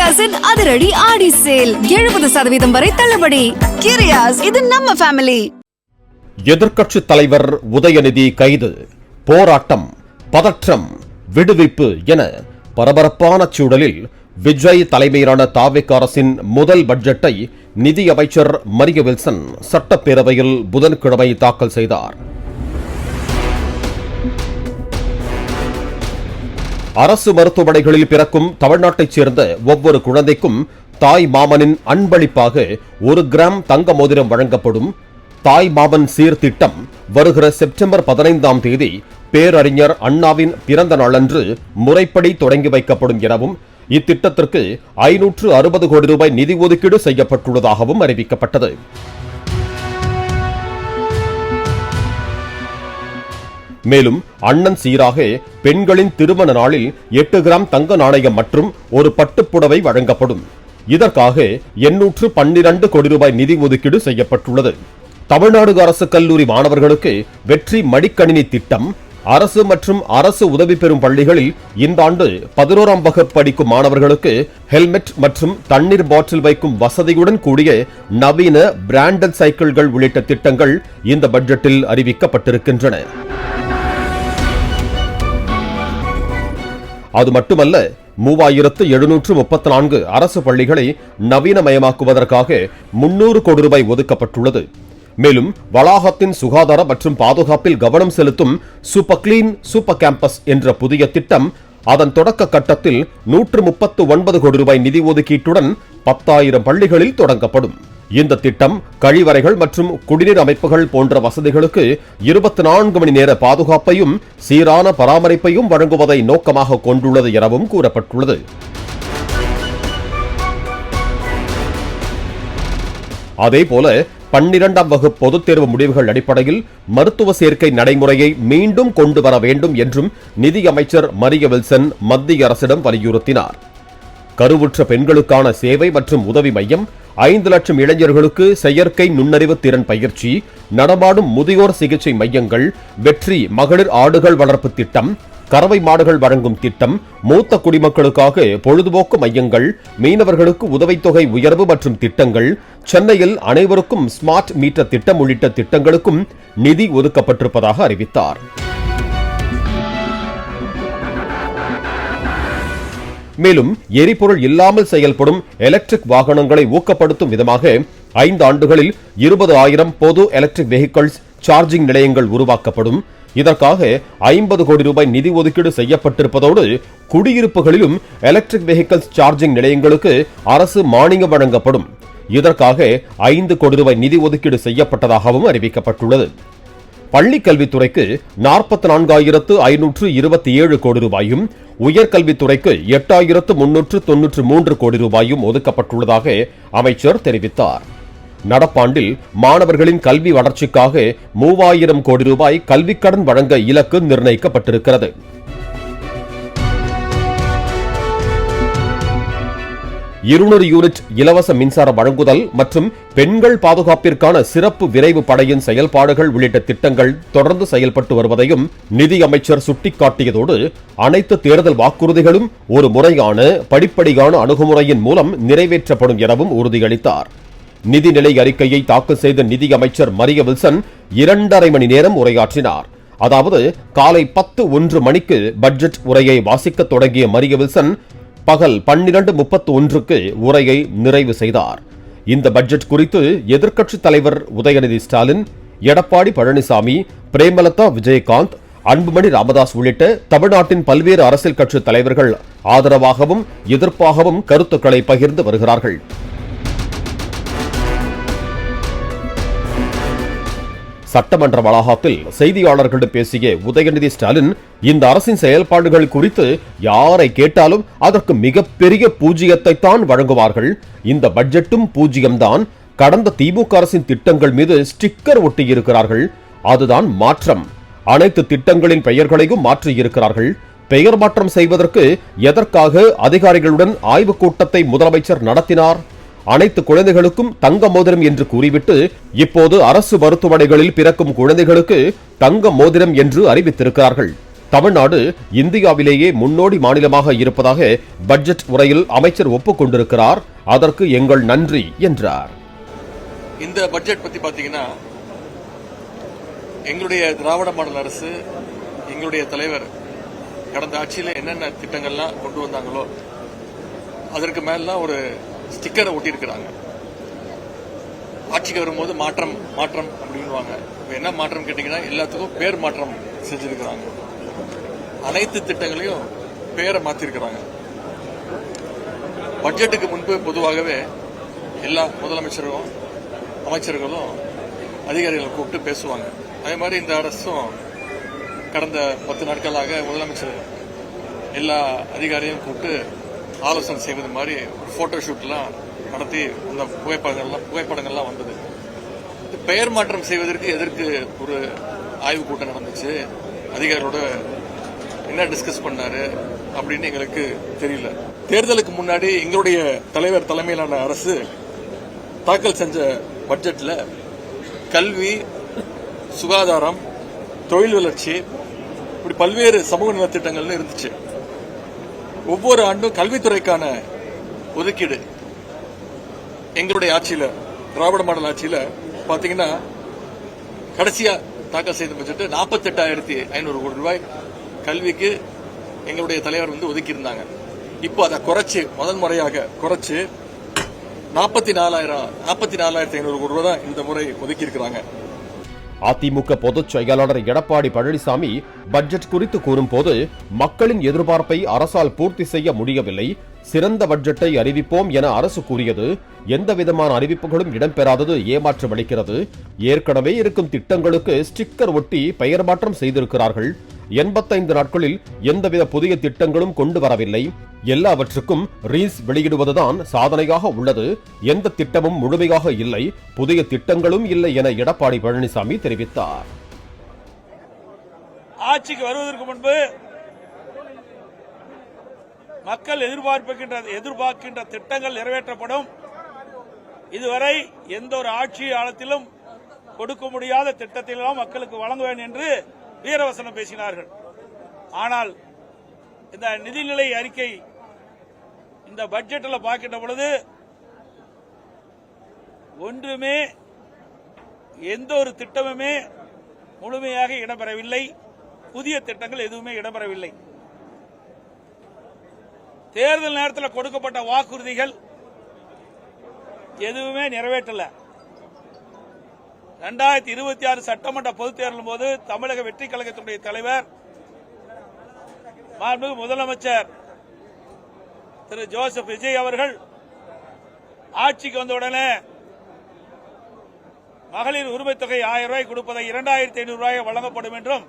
கிரியாஸின் அதிரடி ஆடி சேல் 70% வரை தள்ளுபடி. கிரியாஸ், இது நம்ம ஃபேமிலி. எதிர்க்கட்சி தலைவர் உதயநிதி கைது, போராட்டம், பதற்றம், விடுவிப்பு என பரபரப்பான சூழலில் விஜய் தலைமையிலான தாவேக அரசின் முதல் பட்ஜெட்டை நிதி அமைச்சர் மரிய வில்சன் சட்டப்பேரவையில் புதன்கிழமை தாக்கல் செய்தார். அரசு மருத்துவமனைகளில் பிறக்கும் தமிழ்நாட்டைச் சேர்ந்த ஒவ்வொரு குழந்தைக்கும் தாய் மாமனின் அன்பளிப்பாக 1 கிராம் தங்க மோதிரம் வழங்கப்படும். தாய் மாமன் சீர்திட்டம் வருகிற செப்டம்பர் 15ஆம் தேதி பேரறிஞர் அண்ணாவின் பிறந்த நாளன்று முறைப்படி தொடங்கி வைக்கப்படும் எனவும் இத்திட்டத்திற்கு 560 கோடி ரூபாய் நிதி ஒதுக்கீடு செய்யப்பட்டுள்ளதாகவும் அறிவிக்கப்பட்டது. மேலும் அண்ணன் சீராக பெண்களின் திருமண நாளில் 8 கிராம் தங்க நாணயம் மற்றும் ஒரு பட்டுப்புடவை வழங்கப்படும். இதற்காக 812 கோடி ரூபாய் நிதி ஒதுக்கீடு செய்யப்பட்டுள்ளது. தமிழ்நாடு அரசு கல்லூரி மாணவர்களுக்கு வெற்றி மடிக்கணினி திட்டம், அரசு மற்றும் அரசு உதவி பெறும் பள்ளிகளில் இந்த ஆண்டு 11ஆம் வகுப்பு படிக்கும் மாணவர்களுக்கு ஹெல்மெட் மற்றும் தண்ணீர் பாட்டில் வைக்கும் வசதியுடன் கூடிய நவீன பிராண்டட் சைக்கிள்கள் உள்ளிட்ட திட்டங்கள் இந்த பட்ஜெட்டில் அறிவிக்கப்பட்டிருக்கின்றன. அது மட்டுமல்ல, 3734 அரசு பள்ளிகளை நவீனமயமாக்குவதற்காக 300 கோடி ரூபாய் ஒதுக்கப்பட்டுள்ளது. மேலும் வளாகத்தின் சுகாதார மற்றும் பாதுகாப்பில் கவனம் செலுத்தும் சூப்பர் கிளீன் சூப்பர் கேம்பஸ் என்ற புதிய திட்டம் அதன் தொடக்க கட்டத்தில் 139 கோடி ரூபாய் நிதி ஒதுக்கீட்டுடன் 10,000 பள்ளிகளில் தொடங்கப்படும். இந்த திட்டம் கழிவறைகள் மற்றும் குடிநீர் அமைப்புகள் போன்ற வசதிகளுக்கு 24 மணி நேர பாதுகாப்பையும் சீரான பராமரிப்பையும் வழங்குவதை நோக்கமாக கொண்டுள்ளது எனவும் கூறப்பட்டுள்ளது. அதேபோல 12ஆம் வகுப்பு பொதுத் தேர்வு முடிவுகள் அடிப்படையில் மருத்துவ சேர்க்கை நடைமுறையை மீண்டும் கொண்டு வர வேண்டும் என்றும் நிதி அமைச்சர் மரிய வில்சன் மத்திய அரசிடம் வலியுறுத்தினார். கருவுற்ற பெண்களுக்கான சேவை மற்றும் உதவி மையம், 5 லட்சம் இளைஞர்களுக்கு செயற்கை நுண்ணறிவு திறன் பயிற்சி, நடமாடும் முதியோர் சிகிச்சை மையங்கள், வெற்றி மகளிர் ஆடுகள் வளர்ப்பு திட்டம், கறவை மாடுகள் வழங்கும் திட்டம், மூத்த குடிமக்களுக்காக பொழுதுபோக்கு மையங்கள், மீனவர்களுக்கு உதவித்தொகை உயர்வு மற்றும் திட்டங்கள், சென்னையில் அனைவருக்கும் ஸ்மார்ட் மீட்டர் திட்டம் உள்ளிட்ட திட்டங்களுக்கும் நிதி ஒதுக்கப்பட்டிருப்பதாக அறிவித்தார். மேலும் எரிபொருள் இல்லாமல் செயல்படும் எலக்ட்ரிக் வாகனங்களை ஊக்கப்படுத்தும் விதமாக 5 ஆண்டுகளில் 20,000 பொது எலக்ட்ரிக் வெஹிக்கிள்ஸ் சார்ஜிங் நிலையங்கள் உருவாக்கப்படும். இதற்காக 50 கோடி ரூபாய் நிதி ஒதுக்கீடு செய்யப்பட்டிருப்பதோடு குடியிருப்புகளிலும் எலக்ட்ரிக் வெஹிக்கிள்ஸ் சார்ஜிங் நிலையங்களுக்கு அரசு மானியம் வழங்கப்படும். இதற்காக 5 கோடி ரூபாய் நிதி ஒதுக்கீடு செய்யப்பட்டதாகவும் அறிவிக்கப்பட்டுள்ளது. பள்ளி கல்வித்துறைக்கு 44,527 கோடி ரூபாயும், உயர்கல்வித்துறைக்கு 8,393 கோடி ரூபாயும் ஒதுக்கப்பட்டுள்ளதாக அமைச்சர் தெரிவித்தார். நடப்பாண்டில் மாணவர்களின் கல்வி வளர்ச்சிக்காக 3,000 கோடி ரூபாய் கல்விக்கடன் வழங்க இலக்கு நிர்ணயிக்கப்பட்டிருக்கிறது. இருநூறு யூனிட் இலவச மின்சாரம் வழங்குதல் மற்றும் பெண்கள் பாதுகாப்பிற்கான சிறப்பு விரைவு படையின் செயல்பாடுகள் உள்ளிட்ட திட்டங்கள் தொடர்ந்து செயல்பட்டு வருவதையும் நிதி அமைச்சர் சுட்டிக்காட்டியதோடு அனைத்து தேர்தல் வாக்குறுதிகளும் ஒரு முறையான படிப்படியான அணுகுமுறையின் மூலம் நிறைவேற்றப்படும் எனவும் உறுதியளித்தார். நிதிநிலை அறிக்கையை தாக்கல் செய்த நிதி அமைச்சர் மரிய வில்சன் 2.5 மணி நேரம் உரையாற்றினார். அதாவது காலை 10:01 மணிக்கு பட்ஜெட் உரையை வாசிக்க தொடங்கிய மரிய வில்சன் பகல் 12:31க்கு உரையை நிறைவு செய்தார். இந்த பட்ஜெட் குறித்து எதிர்க்கட்சித் தலைவர் உதயநிதி ஸ்டாலின், எடப்பாடி பழனிசாமி, பிரேமலதா விஜயகாந்த், அன்புமணி ராமதாஸ் உள்ளிட்ட தமிழ்நாட்டின் பல்வேறு அரசியல் கட்சி தலைவர்கள் ஆதரவாகவும் எதிர்ப்பாகவும் கருத்துக்களை பகிர்ந்து வருகிறார்கள். சட்டமன்ற வளாகத்தில் செய்தியாளர்களிடம் பேசிய உதயநிதி ஸ்டாலின், இந்த அரசின் செயல்பாடுகள் குறித்து யாரை கேட்டாலும் அதற்கு மிகப்பெரிய பூஜ்ஜியத்தை தான் வழங்குவார்கள். இந்த பட்ஜெட்டும் பூஜ்ஜியம்தான். கடந்த திமுக அரசின் திட்டங்கள் மீது ஸ்டிக்கர் ஒட்டியிருக்கிறார்கள். அதுதான் மாற்றம். அனைத்து திட்டங்களின் பெயர்களையும் மாற்றியிருக்கிறார்கள். பெயர் மாற்றம் செய்வதற்கு எதற்காக அதிகாரிகளுடன் ஆய்வுக் கூட்டத்தை முதலமைச்சர் நடத்தினார்? அனைத்து குழந்தைகளுக்கும் தங்க மோதிரம் என்று கூறிவிட்டு இப்போது அரசு மருத்துவமனைகளில் பிறக்கும் குழந்தைகளுக்கு தங்க மோதிரம் என்று அறிவித்திருக்கிறார்கள். தமிழ்நாடு இந்தியாவிலேயே முன்னோடி மாநிலமாக இருப்பதாக பட்ஜெட் உரையில் அமைச்சர் ஒப்புக்கொண்டிருக்கிறார். அதற்கு எங்கள் நன்றி என்றார். இந்த பட்ஜெட் பத்தி பாத்தீங்கன்னா, எங்களுடைய திராவிட மாடல் அரசு, எங்களுடைய தலைவர் கடந்த ஆட்சியில என்னென்ன திட்டங்கள்லாம் கொண்டு வந்தாங்களோ அதற்கு மேலாம் ஒரு ஸ்டிக்கரை ஒட்டியிருக்கிறாங்க. ஆட்சிக்கு வரும்போது மாற்றம் மாற்றம் அப்படின்வாங்க. என்ன மாற்றம் கேட்டீங்கன்னா, எல்லாத்துக்கும் பேர் மாற்றம் செஞ்சிருக்கிறாங்க. அனைத்து திட்டங்களையும் பேரை மாத்திருக்கிறாங்க. பட்ஜெட்டுக்கு முன்பு பொதுவாகவே எல்லா முதலமைச்சரும் அமைச்சர்களும் அதிகாரிகளை கூப்பிட்டு பேசுவாங்க. அதே மாதிரி இந்த அரசும் கடந்த 10 நாட்களாக முதலமைச்சர் எல்லா அதிகாரியும் கூப்பிட்டு ஆலோசனை செய்வது மாதிரி போட்டோ ஷூட்லாம் நடத்தி அந்த புகைப்படங்கள்லாம் வந்தது. பெயர் மாற்றம் செய்வதற்கு எதற்கு ஒரு ஆய்வுக் கூட்டம் நடந்துச்சு, அதிகாரியோட என்ன டிஸ்கஸ் பண்ணாரு அப்படின்னு எங்களுக்கு தெரியல. தேர்தலுக்கு முன்னாடி எங்களுடைய தலைவர் தலைமையிலான அரசு தாக்கல் செஞ்ச பட்ஜெட்ல கல்வி, சுகாதாரம், தொழில் வளர்ச்சி, இப்படி பல்வேறு சமூக நலத்திட்டங்கள் இருந்துச்சு. ஒவ்வொரு ஆண்டும் கல்வித்துறைக்கான ஒதுக்கீடு எங்களுடைய ஆட்சியில, திராவிட மாடல் ஆட்சியில பாத்தீங்கன்னா, கடைசியா தாக்கல் செய்த பட்ஜெட் 48,500 கோடி ரூபாய் கல்விக்கு எங்களுடைய தலைவர் ஒதுக்கி இருந்தாங்க. இப்போ அதை குறைச்சு, முதல் முறையாக குறைச்சு 44,500 கோடி ரூபாய் தான் இந்த முறை ஒதுக்கி இருக்கிறாங்க. அதிமுக பொதுச் செயலாளர் எடப்பாடி பழனிசாமி பட்ஜெட் குறித்து கூறும்போது, மக்களின் எதிர்பார்ப்பை அரசால் பூர்த்தி செய்ய முடியவில்லை, சிறந்த பட்ஜெட்டை அறிவிப்போம் என அரசு கூறியது, எந்தவிதமான அறிவிப்புகளும் இடம்பெறாதது ஏமாற்றம் அளிக்கிறது. ஏற்கனவே இருக்கும் திட்டங்களுக்கு ஸ்டிக்கர் ஒட்டி பெயர் மாற்றம் செய்திருக்கிறார்கள். 85 நாட்களில் எந்தவித புதிய திட்டங்களும் கொண்டு வரவில்லை. எல்லாவற்றுக்கும் ரீல்ஸ் வெளியிடுவதுதான் சாதனையாக உள்ளது. எந்த திட்டமும் முழுமையாக இல்லை, புதிய திட்டங்களும் இல்லை என எடப்பாடி பழனிசாமி தெரிவித்தார். ஆட்சிக்கு வருவதற்கு முன்பு மக்கள் எதிர்பார்க்கின்ற திட்டங்கள் நிறைவேற்றப்படும். இதுவரை எந்த ஒரு ஆட்சி காலத்திலும் கொடுக்க முடியாத திட்டத்திலெல்லாம் மக்களுக்கு வழங்குவேன் என்று வீரவசனம் பேசினார்கள். ஆனால் இந்த நிதிநிலை அறிக்கை, இந்த பட்ஜெட்டில் பார்க்கின்ற பொழுது ஒன்றுமே, எந்த ஒரு திட்டமுமே முழுமையாக இடம்பெறவில்லை. புதிய திட்டங்கள் எதுவுமே இடம்பெறவில்லை. தேர்தல் நேரத்தில் கொடுக்கப்பட்ட வாக்குறுதிகள் எதுவுமே நிறைவேற்றல. 2026 சட்டமன்ற பொதுத் தேர்தலின் போது தமிழக வெற்றி கழகத்தினுடைய தலைவர் மாண்புமிகு முதலமைச்சர் திரு ஜோசப் விஜய் அவர்கள் ஆட்சிக்கு வந்தவுடனே மகளிர் உரிமை தொகை 1000 ரூபாய் கொடுப்பதை 2500 ரூபாய் வழங்கப்படும் என்றும்,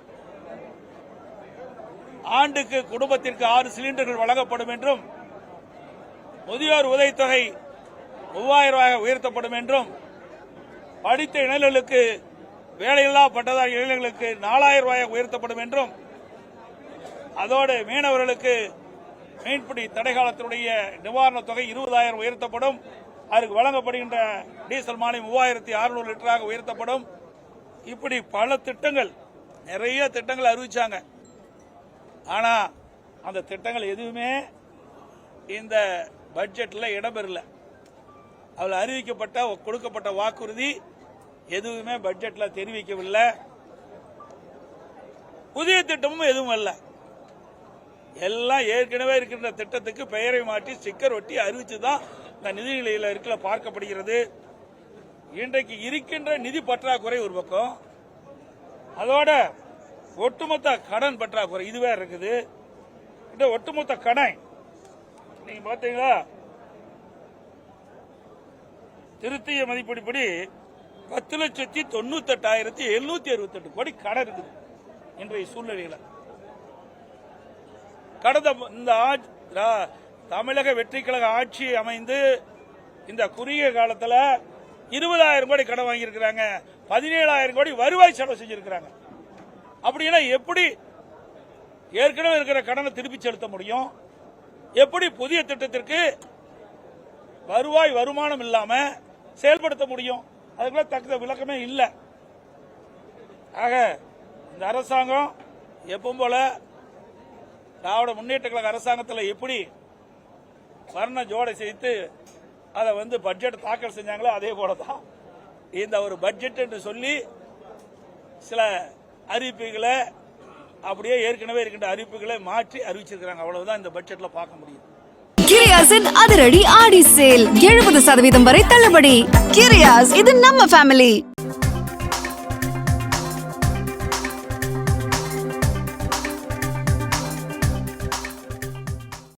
ஆண்டுக்கு குடும்பத்திற்கு 6 சிலிண்டர்கள் வழங்கப்படும் என்றும், முதியோர் உதவித்தொகை 3000 ரூபாய் உயர்த்தப்படும் என்றும், படித்த இளைஞர்களுக்கு, வேலையில்லா பட்டதாரி இளைஞர்களுக்கு 4000 ரூபாய் உயர்த்தப்படும் என்றும், அதோடு மீனவர்களுக்கு மீன்பிடி தடைக்காலத்தினுடைய நிவாரணத் தொகை 20,000 உயர்த்தப்படும். அதற்கு வழங்கப்படுகின்ற டீசல் மானியம் 3600 லிட்டராக உயர்த்தப்படும். இப்படி பல திட்டங்கள், நிறைய திட்டங்கள் அறிவிச்சாங்க. ஆனா அந்த திட்டங்கள் எதுவுமே இந்த பட்ஜெட்ல இடம்பெறல. அதில் அறிவிக்கப்பட்ட, கொடுக்கப்பட்ட வாக்குறுதி எதுவுமே பட்ஜெட்ல தெரிவிக்கவில்லை. புதிய திட்டமும் எதுவும் அல்ல. எல்லாம் ஏற்கனவே இருக்கின்ற திட்டத்துக்கு பெயரை மாற்றி ஸ்டிக்கர் ஒட்டி அறிவிச்சுதான் இந்த நிதிநிலையில் இருக்கல பார்க்கப்படுகிறது. இன்றைக்கு இருக்கின்ற நிதி பற்றாக்குறை ஒரு பக்கம், அதோட ஒட்டுமொத்த கடன் பற்றாக்குறை இதுவே இருக்குது. இந்த ஒட்டுமொத்த கடன் நீங்க பாத்தீங்களா, திருத்திய மதிப்பீடுபடி 10,98,768 கோடி கடன் இருக்குது இன்றைய சூழ்நிலையில். கடந்த இந்த தமிழக வெற்றி கழக ஆட்சி அமைந்து இந்த குறுகிய காலத்தில் 20,000 கோடி கடன் வாங்கியிருக்கிறாங்க. 17,000 கோடி வருவாய் செலவு செஞ்சிருக்கிறாங்க. அப்படின்னா எப்படி ஏற்கனவே இருக்கிற கடனை திருப்பி செலுத்த முடியும்? எப்படி புதிய திட்டத்திற்கு வருமானம் இல்லாம செயல்படுத்த முடியும்? அதுக்குள்ள தக்க விளக்கமே இல்லை. ஆக இந்த அரசாங்கம் எப்பவும் போல திராவிட முன்னேற்ற கழக அரசாங்கத்தில் எப்படி வர்ண ஜோடை செய்து அதை பட்ஜெட் தாக்கல் செஞ்சாங்களோ அதே போலதான் இந்த ஒரு பட்ஜெட் என்று சொல்லி சில அறிவிப்புகளை அப்படியே ஏற்கனவே இருக்கின்ற அறிவிப்புகளை மாற்றி அறிவிச்சிருக்காங்க. அவ்வளவுதான் இந்த பட்ஜெட்ல பார்க்க முடியும். கிரியாஸின் அதிரடி ஆடி சேல் 70% வரை தள்ளுபடி. கிரியாஸ், இது நம்ம ஃபேமிலி.